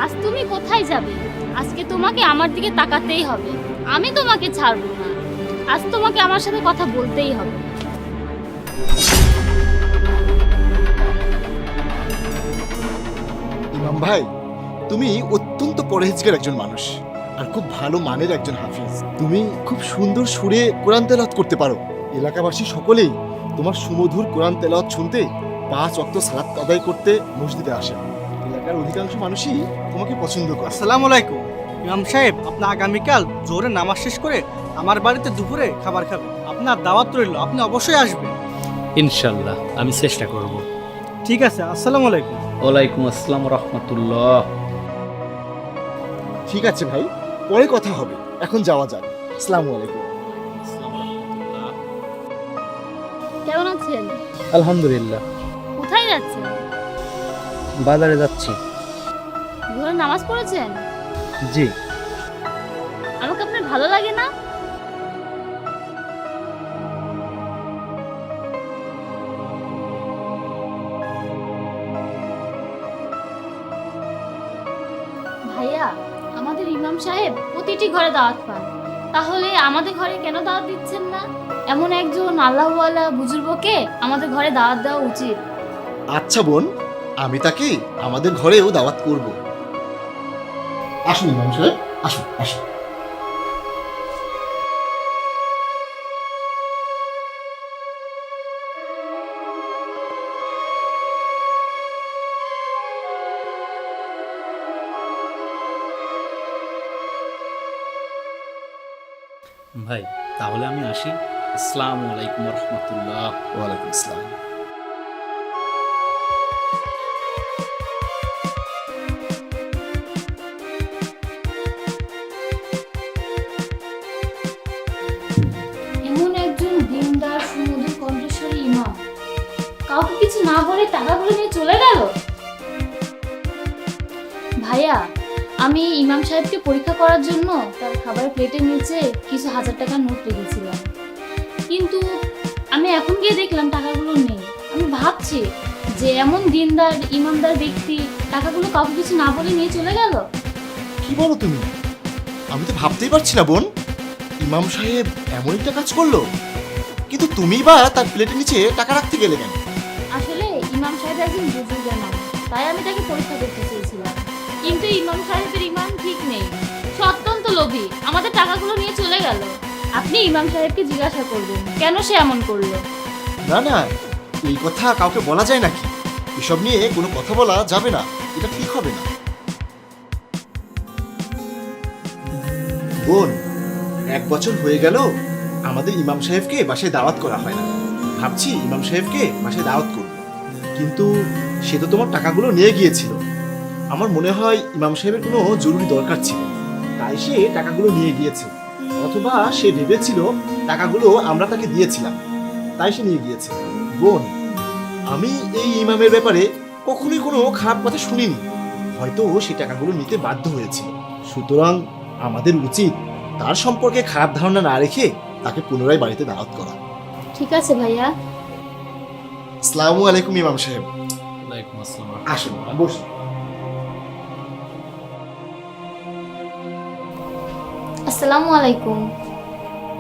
আজ তুমি কোথায় যাবে? আজকে তোমাকে আমার দিকে তাকাতেই হবে। আমি তোমাকে ছাড়বো না। আজ তোমাকে আমার সাথে কথা বলতেই হবে। ইমাম ভাই, তুমি অত্যন্ত পরহেজগার একজন মানুষ আর খুব ভালো মানের একজন হাফিজ। তুমি খুব সুন্দর সুরে কোরআন তেলাওয়াত করতে পারো। এলাকাবাসী সকলেই তোমার সুমধুর কোরআন তেলাওয়াত শুনতে 5 ওয়াক্ত সালাত আদায় করতে মসজিদে আসে। এলাকার অধিকাংশ মানুষই তোমাকে পছন্দ করে। আসসালামু আলাইকুম ইমাম সাহেব, আপনি আগামীকাল জোরে নামাজ শেষ করে আমার বাড়িতে দুপুরে খাবার খাবেন। আপনার দাওয়াত রইল, আপনি অবশ্যই আসবেন। ইনশাল্লাহ আমি চেষ্টা করব। ঠিক আছে, আসসালামু আলাইকুম। ওয়ালাইকুম আসসালাম রহমতুল্লাহ। ঠিক আছে ভাই, পরে কথা হবে, এখন যাওয়া যাক। আসসালামু আলাইকুম। কেমন আছেন? আলহামদুলিল্লাহ। কোথায় যাচ্ছেন? বাজারে যাচ্ছি। জোহরের নামাজ পড়েছেন? জি। আমাকে আপনার ভালো লাগে না? ভাইয়া, আমাদের ইমাম সাহেব প্রতিটি ঘরে দাওয়াত পান, তাহলে আমাদের ঘরে কেন দাওয়াত দিচ্ছেন না? এমন একজন আল্লাহওয়ালা বুজুর্গকে আমাদের ঘরে দাওয়াত দেওয়া উচিত। আচ্ছা বোন, আমি তাকে আমাদের ঘরেও দাওয়াত করব। আসুন ইমাম সাহেব, আসুন আসুন। ভাই, তাহলে আমি আসি। আসসালামু আলাইকুম রহমতুল্লাহ। ওয়ালাইকুম আসসালাম। এমন একজন দিনদার সুমধুর কণ্ঠস্বরী ইমাম কাউকে কিছু না বলে টাকাগুলো নিয়ে চলে গেল। ভাইয়া, আমি ইমাম সাহেবকে পরীক্ষা করার জন্য তার খাবারের প্লেটের নিচে কিছু হাজার টাকার নোট রেখেছিলাম, কিন্তু আমি এখন গিয়ে দেখলাম টাকাগুলো নেই। আমি ভাবছি যে এমন দিনদার ইমানদার ব্যক্তি টাকাগুলো কাউকে কিছু না বলে নিয়ে চলে গেল। কি বলো তুমি? আমি তো ভাবতেই পারছি না বোন, ইমাম সাহেব এমন একটা কাজ করলো, কিন্তু তুমি বা তার প্লেটের নিচে টাকা রাখতে গেলে কেন? আসলে ইমাম সাহেব একজন বুজুর্গ মানুষ, তাই আমি তাকে পরীক্ষা করতে চেয়েছিলাম, কিন্তু ইমাম সাহেবের ইমান ঠিক নেই, সে অত্যন্ত লোভী, আমাদের টাকাগুলো নিয়ে চলে গেল। আপনি ইমাম সাহেবকে জিজ্ঞাসা করবেন কেন সে এমন করলো। না না, এই কথা কাউকে বলা যায় নাকি? এসব নিয়ে কোনো কথা বলা যাবে না, এটা ঠিক হবে না। বোন, 1 বছর হয়ে গেল আমাদের ইমাম সাহেবকে বাসায় দাওয়াত করা হয় না। ভাবছি ইমাম সাহেবকে বাসায় দাওয়াত করব, কিন্তু সে তো তোমার টাকাগুলো নিয়ে গিয়েছিল। আমার মনে হয় ইমাম সাহেবের কোনো জরুরি দরকার ছিল, তাই সে টাকাগুলো নিয়ে গিয়েছে, অথবা সে ভেবেছিল টাকাগুলো আমরা তাকে দিয়েছিলাম, তাই সে নিয়ে গিয়েছে। বোন, আমি এই ইমামের ব্যাপারে কখনোই কোনো খারাপ কথা শুনিনি, হয়তো সে টাকাগুলো নিতে বাধ্য হয়েছিল। সুতরাং আমাদের উচিত তার সম্পর্কে খারাপ ধারণা না রেখে তাকে পুনরায় বাড়িতে দাওয়াত করা। ঠিক আছে ভাইয়া। আসসালামু আলাইকুম ইমাম সাহেব। ওয়ালাইকুম আসসালাম। আসুন, বসুন। আসসালামু আলাইকুম।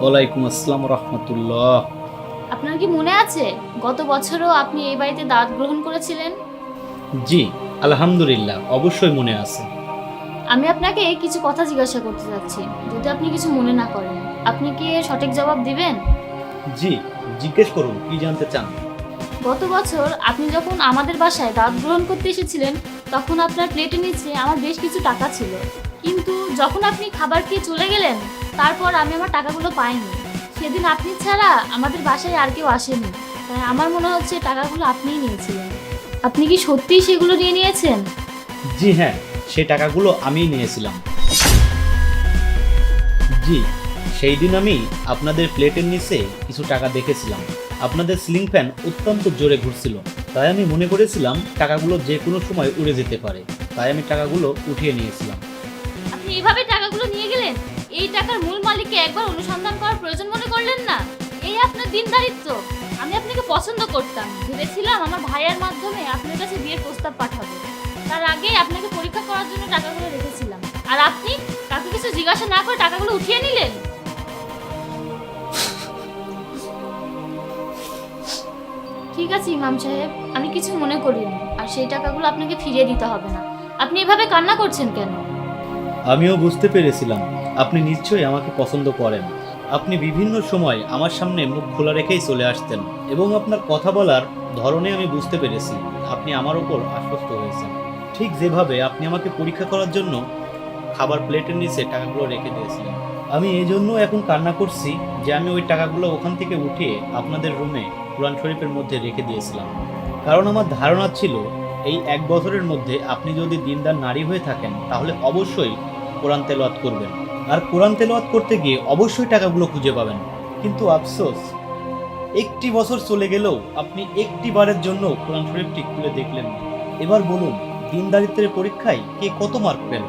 ওয়ালাইকুম আসসালাম রহমতুল্লাহ। আপনার কি মনে আছে গত বছরও আপনি এই বাড়িতে দাওয়াত গ্রহণ করেছিলেন? জি, আলহামদুলিল্লাহ, অবশ্যই মনে আছে। আমি আপনাকে কিছু কথা জিজ্ঞাসা করতে চাচ্ছি, যদি আপনি কিছু মনে না করেন। আপনি কি এর সঠিক জবাব দিবেন? জি, জিজ্ঞেস করুন, কি জানতে চান? গত বছর আপনি যখন আমাদের বাসায় দাওয়াত গ্রহণ করতে এসেছিলেন, তখন আপনার প্লেটের নিচে আমার বেশ কিছু টাকা ছিল, কিন্তু যখন আপনি খাবার খেয়ে চলে গেলেন, তারপর আমি আমার টাকাগুলো পাইনি। সেদিন আপনি ছাড়া আমাদের বাসায় আর কেউ আসেনি, তাই আমার মনে হচ্ছে টাকাগুলো আপনিই নিয়েছিলেন। আপনি কি সত্যিই সেগুলো নিয়ে নিয়েছেন? জি হ্যাঁ, সেই টাকাগুলো আমিই নিয়েছিলাম। জি, সেই দিন আমি আপনাদের প্লেটের নিচে কিছু টাকা দেখেছিলাম। আপনাদের সিলিং ফ্যান অত্যন্ত জোরে ঘুরছিল, তাই আমি মনে করেছিলাম টাকাগুলো যে কোনো সময় উড়ে যেতে পারে, তাই আমি টাকাগুলো উঠিয়ে নিয়েছিলাম। আপনি এভাবে টাকাগুলো নিয়ে গেলেন? এই টাকার মূল মালিককে একবার অনুসন্ধান করার প্রয়োজন মনে করলেন না? এই আপনার দিনদারিত্ব। আমি আপনাকে পছন্দ করতাম, ভেবেছিলাম আমার ভাইয়ের মাধ্যমে আপনার কাছে বিয়ের প্রস্তাব পাঠাবো, তার আগে আপনাকে পরীক্ষা করার জন্য টাকাগুলো রেখেছিলাম, আর আপনি কাউকে কিছু জিজ্ঞাসা না করে টাকাগুলো উঠিয়ে নিলেন। ঠিক আছে ইমাম সাহেব, আমি কিছু মনে করিনি, আর সেই টাকাগুলো আপনাকে ফিরিয়ে দিতে হবে না। আপনি এভাবে কান্না করছেন কেন? আমিও বুঝতে পেরেছিলাম আপনি নিশ্চয়ই আমাকে পছন্দ করেন। আপনি বিভিন্ন সময় আমার সামনে মুখ খোলা রেখেই চলে আসতেন এবং আপনার কথা বলার ধরনে আমি বুঝতে পেরেছি আপনি আমার উপর আশ্বস্ত হয়েছেন। ঠিক যেভাবে আপনি আমাকে পরীক্ষা করার জন্য খাবার প্লেটের নিচে টাকাগুলো রেখে দিয়েছিলেন। আমি এই জন্য এখন কান্না করছি যে আমি ওই টাকাগুলো ওখান থেকে উঠিয়ে আপনাদের রুমে কোরআন শরীফের মধ্যে রেখে দিয়েছিলাম। কারণ আমার ধারণা ছিল এই 1 বছরের মধ্যে আপনি যদি দিনদার নারী হয়ে থাকেন তাহলে অবশ্যই কোরআন তেলাওয়াত করবেন, আর কোরআন তেলাওয়াত করতে গিয়ে অবশ্যই টাকাগুলো খুঁজে পাবেন। কিন্তু আফসোস, 1টি বছর চলে গেলেও আপনি একটি বারের জন্য কোরআন শরীফটি খুলে দেখলেন না। এবার বলুন, দিনদারিত্বের পরীক্ষায় কে কত মার্ক পেল?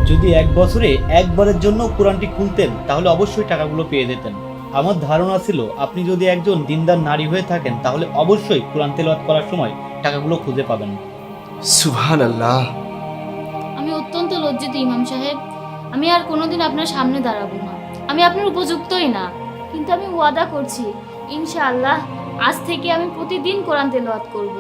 যদি 1 বছরে একবারের জন্য কোরআনটি খুলতেন তাহলে অবশ্যই টাকাগুলো পেয়ে যেতেন। আমার ধারণা ছিল আপনি যদি একজন দিনদার নারী হয়ে থাকেন তাহলে অবশ্যই কোরআন তেলাওয়াত করার সময় টাকাগুলো খুঁজে পাবেন। সুবহানাল্লাহ। আমি অত্যন্ত লজ্জিত ইমাম সাহেব। আমি আর কোনোদিন আপনার সামনে দাঁড়াবো না। আমি আপনার উপযুক্তই না, কিন্তু আমি ওয়াদা করছি ইনশাআল্লাহ আজ থেকে আমি প্রতিদিন কোরআন তেলাওয়াত করব।